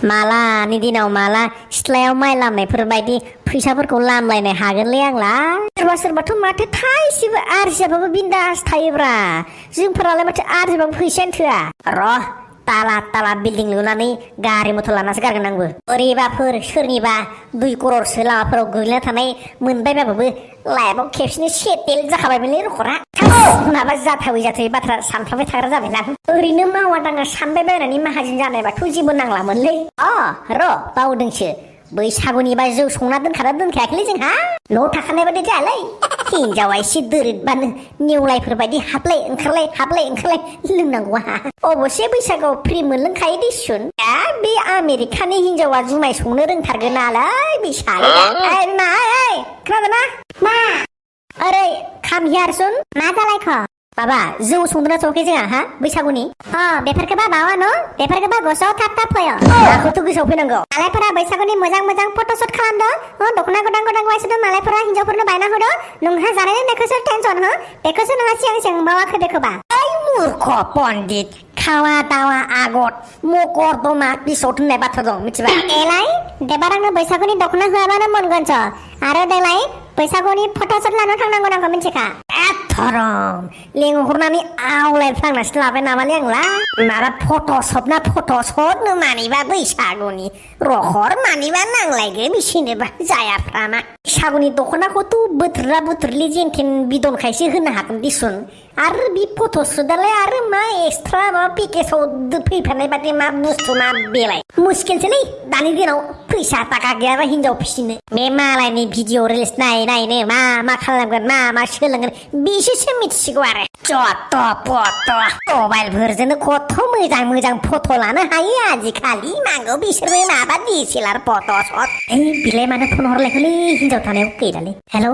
मालानि दिनाव माला सिथ्लायाव माइ लामनायफोरबायदि फैसाफोरखौ लामलायनो हागोनलै आंलाय सोरबा सोरबाथ' माथो थाइसेबो आरजियाबाबो बिन्दास थायोब्रा जोंफोरालाय माथो आरजिबाबो फैसायानो थोआ र' ताला ताला बिल्डिं लुनानै गारि मथर लानासो गारगोन आंबो बोरैबाफोर सोरनिबा 2 कररसो लामाफोराव गोग्लैना थानाय मोनबायबाबो लाइफआव खेबसेनो सेटेल जाखाबायमोनलै रखरा माबा जाथावै बाथ्रा सानफ्लाबाय थाग्रा जाबायना ओरैनो मावा दाङा सानबाय बायनानै माहाजोन जानायबाथ' जेबो नांलामोनलै र' बावदोंसो बैसागुनिबा जौ संना दोनखायाखैलै जोंहा न' थाखानाय बादि जायालै हिनजावा एसे दोरोदबानो नेवलायफोर बायदि हाबलाय ओंखारलाय लोंनांगौ अबसे बैसागुआव फ्रि मोनलोंखायो दिसुन बे आमेरिकानि हिनजावा जुमाय संनो रोंथारगोन नालाय बे साले खोनादोंना मा ओरै खाम हियार सुन मा जालायख माबा जौ संदोंना सङाखै जोंहा बैसागुनि बेफोरखौबा बावा न' बेफोरखौबा गोसोआव थाब फैयो माखौथ' गोसोआव फैनांगौ मालायफोरा बैसागुनि मोजां दफट'शुट खालामदो दख'ना गोदान बायसोदो मालायफोरा हिनजावफोरनो बायना होदो नोंहा जानाय लोंनायखौसो टेनसन बेखौसो नोंहा सिगां बावाखै बेखौबा ओइ मूर्ख पण्डित खावा दावा आगत मकर दमा बिसौत होननाय बाथ्रा दं मिथिबाय एलाय देबार आंनो बैसागुनि दख'ना होआबानो मोनगोनस आरो देलाय बैसागुनि फट'शुट लानो थांनांगौ नांगौ मिथिखा धरम लेंहरनानै आवलायफ्लांनासो लाबाय नामालै आंला माबा फट'शट मानिबा बैसागुनि रखर मानिबा नांलायगो बिसिनोबा जायाफ्रामा बैसागुनि दख'नाखौथ' बोथोरलि जेनथेन बिदनखायसो होनो हागोन दिसुन आरो बे फट'शुटआलाय आरो मा एक्सट्रा माबा पेकेजाव फैफानाय बादि मा बुस्थु मा बेलाय मुस्किलसोलै दानि दिनाव फैसा थाखा गैयाबा हिनजाव फिसिनो बे मालायनि भिडिअ रिल्स नायनो मा खालामगोन मा सोलोंगोन बिसोरसो मिथिसिगौ आरो मबाइलफोरजोंनो खथ' मोजां फट' लानो हायो आजिखालि नांगौ बिसोरबो माबा डिएसएलआर फट'शट बिलाय मानो फन हरलायखोलै हिनजाव थानायाव गैलालै हेलौ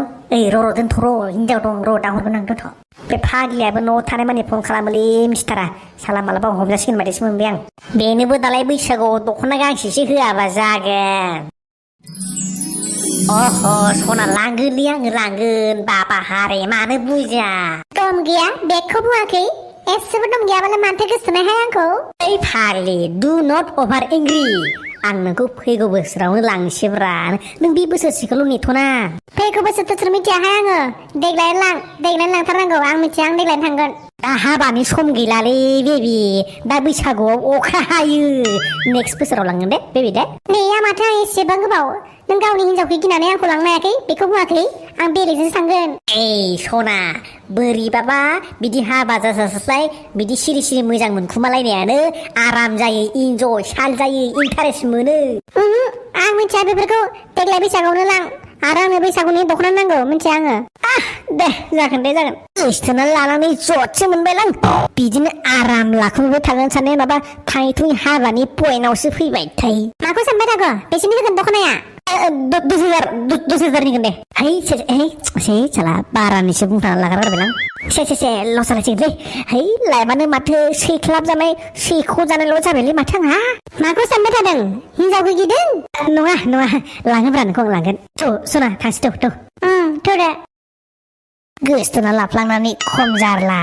र' दोनथ' हिनजाव दं र' दाहरगोन आं दोनथ' बे फाग्लियाबो न'आव थानाय माने फन खालामोलै मिथिथारा साला मालाबा हमजासिगोन बायदिसो मोनबाय आं बेनोबो दालाय बैसागुआव दख'ना गांसेसो होआबा जागोन सना लांगोनलै आङो लांगोन बाबा हारे मानो बुजिया दम गैया बेगखौ बुङाखै एसेबो दम गैयाबालाय मानोथो गोसोनायहाय आंखौ ओइ फाग्लि डु नट अभार एंग्रि आं नोंखौ फैगौ बोसोरावनो लांनोसैब्रा नों बे बोसोरसेखौल' नेथ'ना फैगौ बोसोर मिथियाहाय आङो देग्लायनो लांथारनांगौ आं मिथिया आं देग्लायनो थांगोन दा हाबानि सम गैलालै बेबि दा बैसागुआव अखा हायो नेक्स्ट बोसोराव लांगोन दे बेबि दे नेया माथो आं एसेबां गोबाव नों गावनि हिनजावखौ गिनानै आंखौ लांनो हायाखै बेखौ बुङाखै आं बेलेगजोंसो थांगोन सना बोरैबाबा बिदि हाबा जासासाय बिदि सिरि मोजां मोनखुमालायनायानो आराम जायो इन्जय साल जायो इन्टारेस्ट मोनो आं मिथिया बेफोरखौ देग्लाय बैसागुआवनो लां आरो आंनो बैसागुनि दख'ना नांगौ मिथिया आङो दे जागोन गोसथोना लानानै ज'सो मोनबायलां बिदिनो आराम लाखुमाबाय थागोन साननाय माबा थाङै हाबानि पइन्टआवसो फैबाय थायो माखौ सानबाय थागो बेसेनि होगोन दख'नाया 10,000 निगोन दे साला बारानिसो बुंथाना लाग्रा जाबायलां लस जालायसिगोनलै लाइफआनो माथो सेख्लाब जानाय सेख' जानायल' जाबायलै माथो आंहा माखौ सानबाय थादों हिनजावखौ गिदों नङा लाङोब्रा नोंखौ आं लांगोन सना थांसै थ' दे गोसोथोना लाफ्लांनानै खम जारला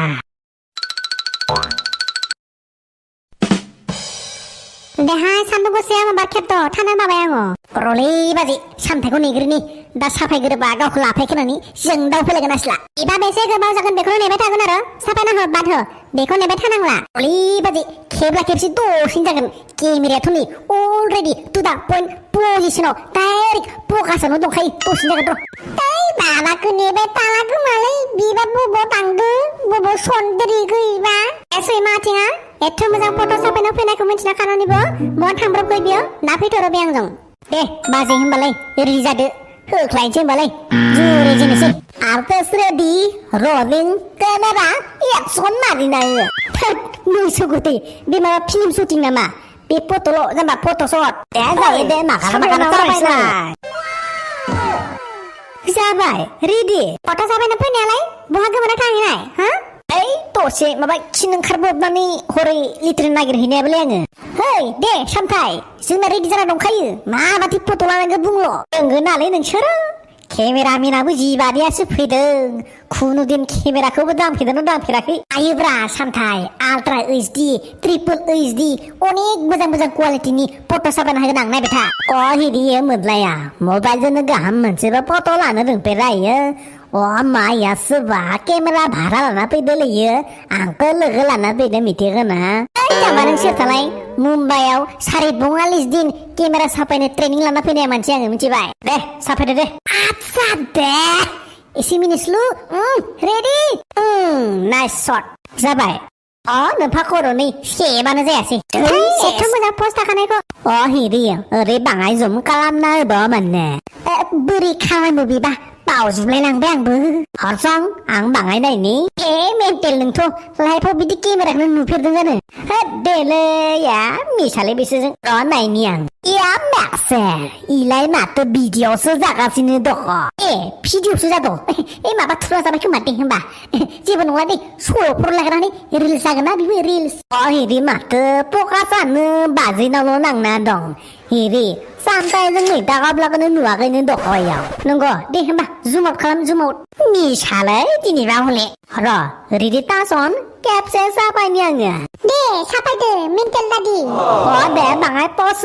देहाय सान्दुं गोसाया माबा खेबद' थानो माबाय आङो रलै बाजि सामथाइखौ नेग्रोनि दा साफायग्रोबा गावखौ लाफायखोनानै जों दावफैलायगोन आसला एबा बेसे गोबाव जागोन बेखौनो नेबाय थागोन आरो साफायना हो बाद हो बेखौ नेबाय थानांला रलै बाजि खेबला खेबसे दसेनो जागोन केमेरायाथ' नै अलरेडि टु दा पइन्ट पजिसनाव डाइरेक्ट फकासावनो दंखायो दसेनो जागोन र' माबाखौ नेबाय थाला गोमालै बिबा बबाव थांदो बबाव सनदेरि गैबा सैमाथिङा एथ' मोजां फट' साफायनो फैनायखौ मिथिना खानानैबो बहा थांब्रबखै बियो दा फैथ'र' बे आंजों दे बाजै होनबालाय रेडि जादो होख्लायनोसै होनबालाय जुरिजेननोसै आर्टिस्ट रेडि रलिं केमेरा एक्सन मारिना हो मोसौ गुथै बे माबा फिल्म शुटिं नामा बे फट'ल' जेनेबा फट'शट दे जायो दे माखाना जाबाय रेडि फट' साफायनो फैनायालाय बहा गोमाना थाहैनाय दसे माबा खिन ओंखारब्रबनानै हरै लिट्रिन नागिरहैनायाबोलै आङो दे सामथाइ जोंना रेडि जाना दंखायो माबादि फट' लानांगौ बुंल' रोंगोन नालाय नोंसोरो केमेरामेनाबो जिबादियासो फैदों खुनुदिन केमेराखौबो दांफेरदोंना दांफेराखै हायोब्रा सामथाय आल्ट्रा ओइचडि ट्रिपल ओइचडि अनेक मोजां मोजां क्वालिटिनि फट' साफायना होगोन आं नायबाय था हिरियो मोदलाया मबाइलजोंनो गाहाम मोनसेबो फट' लानो रोंफेरायो माया सोरबा केमेरा भारा लाना फैदोलैयो आंखौ लोगो लाना फैदो मिथिगोना जाबा नों सोरथालाय मुम्बाइआव 45 दिन केमेरा साफायनो ट्रेनिं लाना फैनाय मानसि आङो मिथिबाय दे साफायदो दे आच्छा दे एसे मिनिस्लु रेडि नाइस शट जाबाय नोंफा खर'नि सेबानो जायासै एथ' मोजां पस्ट थाखानायखौ हिरि ओरै बाङाय जुम खालामना होबा माने बोरै खालामो बेबा बावजोबलायलांबाय आंबो हरसं आं बाङाय नायनि मेन्टेल नोंथ' लाइफआव बिदि केमेराखौनो नुफेरदों जानो देलै मिसालै बिसोरजों नायनि आं मासे इलाय माथो भिडिअ'सो जागासिनो दङ भिडिअ'सो जादों माबा थुला जाबाय खोमा दे होमबा जेबो नङा दे सल'फोर लागायनानै रिल्स जागोन ना बेबो रिल्स हिरि माथो फकासानो बाजिनावल' नांना दं हिरि सामथायजों नै दागाब्लाबोनो नुवाखैनो दख'याव नंगौ दे होमबा जुम आउट खालाम जुम आउट मिसालै दिनैबा हले र' रेडि टासन खेबसे साफायनि आङो दे साफायदो मेन्टेल दादि दे बाङाय पस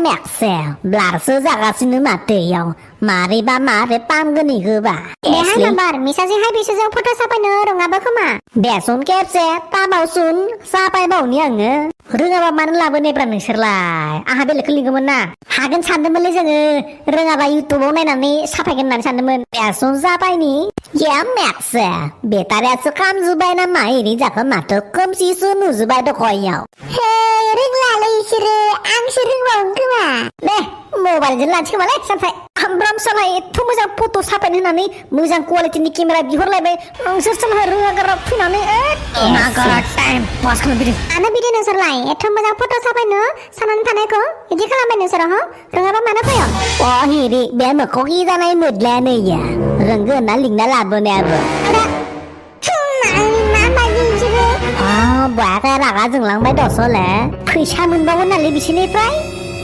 मेक्से ब्लारसो जागासिनो माथो याव मारैबा मारै पामगोन इखोबा बेहाय नाम्बार मिसाजोंहाय बिसोरजों फट' साफायनो रोङाबा खोमा बेसुन खेबसे टाबावसुन साफायबावनि आङो रोङाबा मानो लाबोनायब्रा नोंसोरलाय आंहा बेलेगखौ लिंगौमोन ना हागोन सानदोंमोनलै जोङो रोङाबा इउटुबाव नायनानै साफायगोन होननानै सानदोंमोन बेसुन साफायनि मेक्से बेटारियासो खामजोब्बाय ना मा इरि जाखो माथो खोमसिसो नुजोब्बाय दख'याव रोंलालै इसोरो आंसो रोंबावगोन खोमा दे मबाइलजों लानोसै खोमालै सामथाय आमब्राम साला एथ' मोजां फट' साफायनो होननानै मोजां क्वालिटिनि केमेरा बिहरलायबाय नोंसोर साला रोङागारा फैनानै टाइम पास खालामफैदों मानो बिदि नोंसोरलाय एथ' मोजां फट' साफायनो साननानै थानायखौ बिदि खालामबाय नोंसोर रोङाबा मानो फैयो हिरि बे मोखौखि जानाय मोदलायानो रोंगोन होनना लिंना लाबोनायाबो बायाखै रागा जोंलांबाय दसले फैसा मोनबावगोन नालाय बिसोरनिफ्राय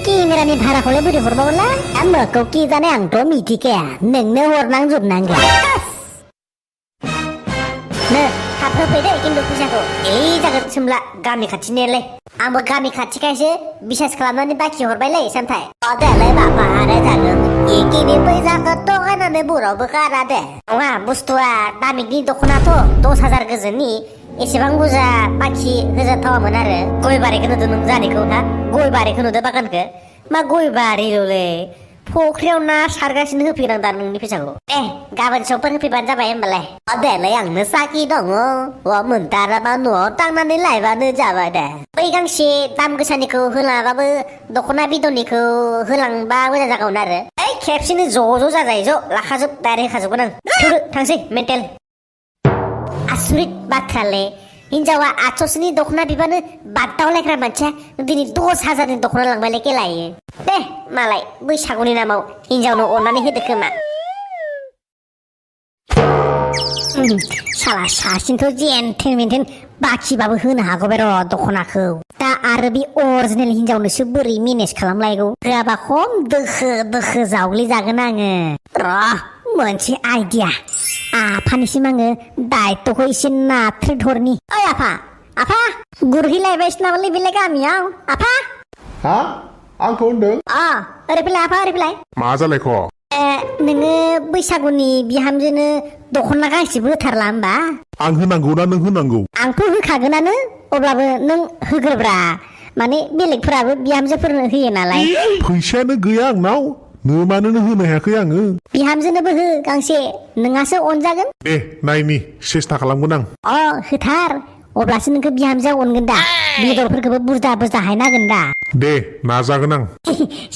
केमेरानि भाराखौलाय बोरै हरबावोलाय मोखौ कि जानाय आंथ' मिथिखाया नोंनो हरनांजोबनांगोन थाब होफैदो खिन्थु फैसाखौ जागोन सोमला गामि खाथिनियालाय आंबो गामि खाथिखायसो बिसास खालामनानै बाखि हरबायलै सामथाय देलाय बाबा आरो जागोन एखेनि फैसाखौ थगायनानै बरावबो गारा दे नङा बुस्थुआ दामिकनि दख'नाथ' 10,000 गोजोननि एसेबां बुरजा बाखि होजाथावामोन आरो गय बारिखौ नुदों नों जानायखौ गय बारिखौ नुदों बागानखौ मा गय बारिल'लै फख्रियाव ना सारगासिनो होफैनां दा नोंनि फैसाखौ गाबोन समफोर होफैबानो जाबाय होमबालाय देलाय आंनो साखि दङ मोनथाराबा न'आव थांनानै लायबानो जाबाय दे बै गांसे दाम गोसानिखौ होलाङाबाबो दख'ना बिदननिखौ होलांबा मोजां जागौमोन आरो खेबसेनो ज' जाजाय ज' लाखाजोब डाइरेक्ट होखाजोबगोन आं थांसै मेन्टेल आसुरित बाथ्राले हिनजावा 800नि दख'ना बिबानो बादावलायग्रा मानसिया दिनै 10,000नि दख'ना लांबायलाय केलायो दे मालाय बैसागुनि नामाव हिनजावनो अननानै होदो खोमा साला सासेनोथ' जेनथेन मेनथेन बाखिबाबो होनो हागौबाय र' दख'नाखौ दा आरो बे अरिजिनेल हिनजावनोसो बोरै मेनेज खालामलायगौ होआबा खम दोखो जावग्लि जागोन आङो र' मोनसे आइडिया आफानिसिम आङो दायित्वखौ एसे नाथ्रोदहरनि ओइ आफा गुरहैलायबायसो नामालै बेलाय गामियाव आफा आंखौ होनदों ओरै फैलाय आफा ओरै फैलाय मा जालायख' नोङो बैसागुनि बिहामजोनो दख'ना गांसेबो होथारला होमबा आं होनांगौ ना नों होनांगौ आंथ' होखागोनानो अब्लाबो नों होग्रोब्रा माने बेलेगफोराबो बिहामजोफोरनो होयो नालाय फैसायानो गैया आंनाव नों मानोनो होनो हायाखै आङो बिहामजोनोबो हो गांसे नोंहासो अनजागोन दे नायनि सेस्था खालामगोन आं होथार अब्लासो नोंखौ बिहामजोआ अनगोन दा बेदरफोरखौबो बुरजा हायनागोन दा दे नाजागोन आं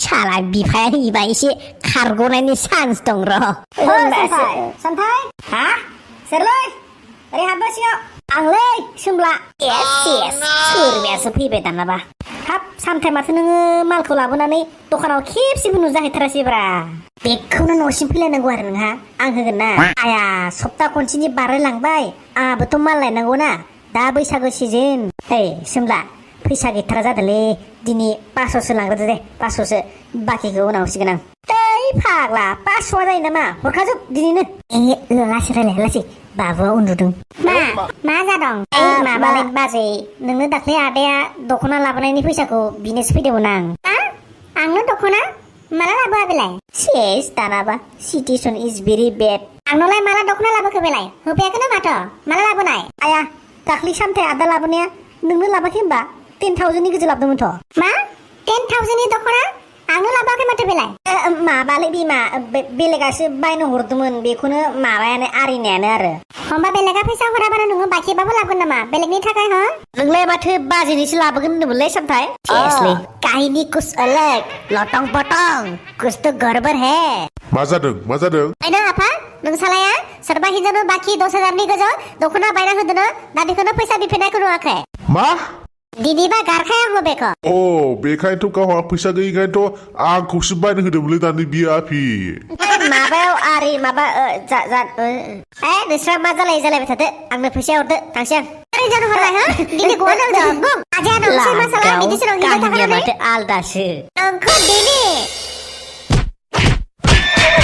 साला बिफाया होयोबा एसे खारग'नायनि चान्स दं र' सामथाय सोरलै ओरै हाबबो सिङाव आंलै सोमला सोरबायासो फैबाय दानाबा हाब सामथाय माथो नोङो मालखौ लाबोनानै दखानाव खेबसेबो नुजाहैथारासैब्रा बेखौनो न'सिम फैलायनांगौ आरो नोंहा आं होगोन ना आया सप्ता खनसेनि बारलायलांबाय आंहाबोथ' माल लायनांगौ ना दा बैसागु सिजोन सोमला फैसा गैथारा जादोंलै दिनै 500सो लांग्रोदो दे 500सो बाखिखौ उनाव हरसिगोन आं फाग्ला 500 जायो नामा हरखाजोब दिनैनो लासै बाबुआ उन्दुदों मा जादों माबालै बाजै नोंनो दाख्लै आदाया दख'ना लाबोनायनि फैसाखौ बिनोसो फैदोंमोन आंनो दख'ना माला लाबोआ बेलाय सेस दानाबा सिचुएशन इज भेरि बेड आंनोलाय माला दख'ना लाबोखो बेलाय होफैयाखैनो माथो माला लाबोनाय आया दाख्लै सामथाय आदा लाबोनाया नोंनो लाबाखै होमबा 10,000 नि गोजौ लाबोदोंमोनथ' मा 10,000 नि दख'ना आंनो लाबोआखै माथो बेलाय माबालै बिमा बेलेगासो बायनो हरदोंमोन बेखौनो माबायानो आरिनायानो आरो होमबा बेलेगा फैसा हराबानो नोङो बाखिबाबो लाबोगोन नामा बेलेगनि थाखाय हो नोंलाय माथो बाजैनिसो लाबोगोन होनदोंमोनलै सामथाय सीरियसली काहिनी कुछ अलग लटं पटं कुछ तो गड़बड़ है मा जादों आइना आफा नोंसालाया सोरबा हिनजावनो बाखि 10,000 नि गोजौ दख'ना बायना होदोंनो दा बेखौनो फैसा बिफिननायखौ नुवाखै मा दिनैबा गारखाया आंबो बेखौ बेखायनोथ' गावहा फैसा गैयिखायनोथ' आंखौसो बायनो होदोंमोनलै दानि बियो आफि माबायाव आरि माबा नोंस्रा मा जालायबाय थादो आंनो फैसा हरदो थांसै आं ओरै जानो हरलाय हो दिनै गवा नांजों बुं आजाया नोंसोर मा साला बिदिसो रंगिनो थाखाय आलदासो नोंखौ दिनै